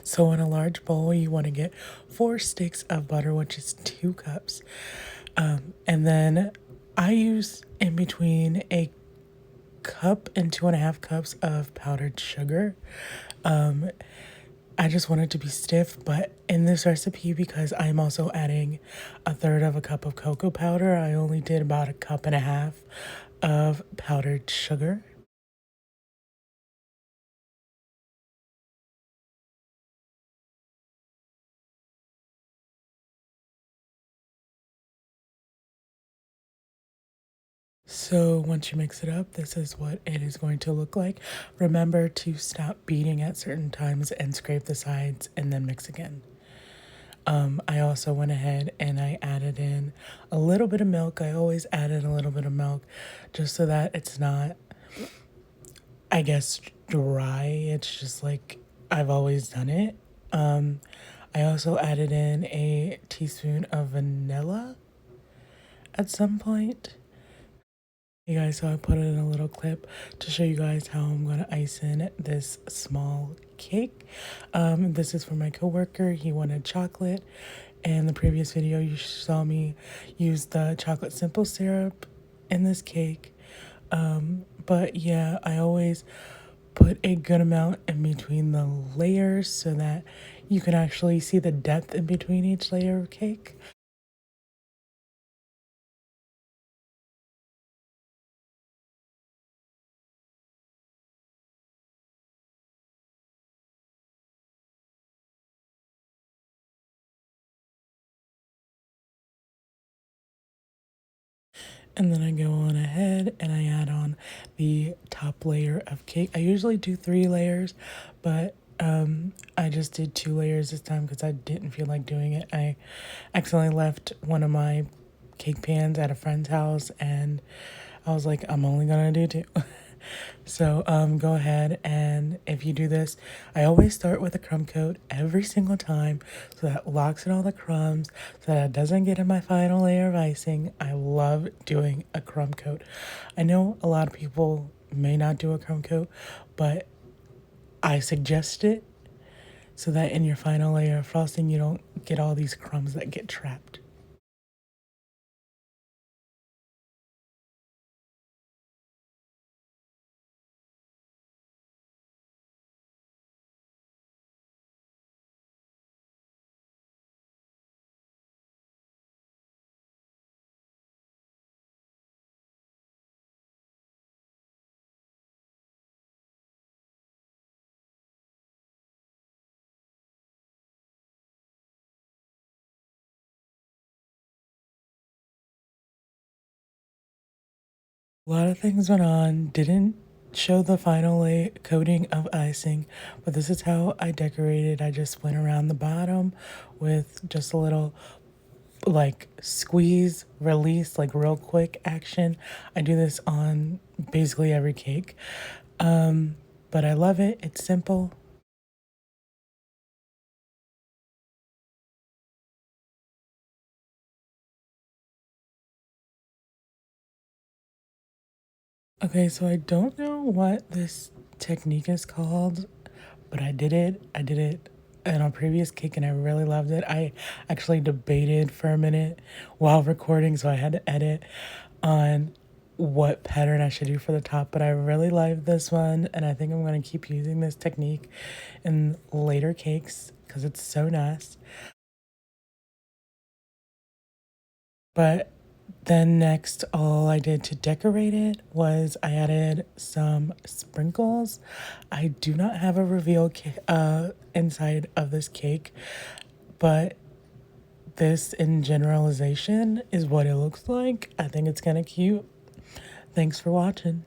So in a large bowl, you want to get 4 sticks of butter, which is 2 cups. And then I use in between a cup and 2.5 cups of powdered sugar. I just want it to be stiff, but in this recipe, because I'm also adding 1/3 cup of cocoa powder, I only did about 1.5 cups of powdered sugar. So once you mix it up, this is what it is going to look like. Remember to stop beating at certain times and scrape the sides and then mix again. I also went ahead and I added in a little bit of milk. I always added a little bit of milk just so that it's not, I guess, dry. It's just like I've always done it. I also added in a teaspoon of vanilla at some point. Hey guys, so I put it in a little clip to show you guys how I'm going to ice in this small cake. This is for my coworker. He wanted chocolate. And the previous video you saw me use the chocolate simple syrup in this cake. But yeah, I always put a good amount in between the layers so that you can actually see the depth in between each layer of cake. And then I go on ahead and I add on the top layer of cake. I usually do 3 layers, but I just did 2 layers this time because I didn't feel like doing it. I accidentally left one of my cake pans at a friend's house and I was like, I'm only gonna do 2. So go ahead, and if you do this, I always start with a crumb coat every single time so that locks in all the crumbs so that it doesn't get in my final layer of icing. I love doing a crumb coat. I know a lot of people may not do a crumb coat, but I suggest it so that in your final layer of frosting you don't get all these crumbs that get trapped. A lot of things went on, didn't show the final coating of icing, but this is how I decorated. I just went around the bottom with just a little like squeeze, release, like real quick action. I do this on basically every cake. But I love it. It's simple. Okay, so I don't know what this technique is called, but I did it. I did it in a previous cake and I really loved it. I actually debated for a minute while recording, so I had to edit on what pattern I should do for the top, but I really like this one and I think I'm going to keep using this technique in later cakes because it's so nice. But then next, all I did to decorate it was I added some sprinkles. I do not have a reveal inside of this cake, but this in generalization is what it looks like. I think it's kind of cute. Thanks for watching.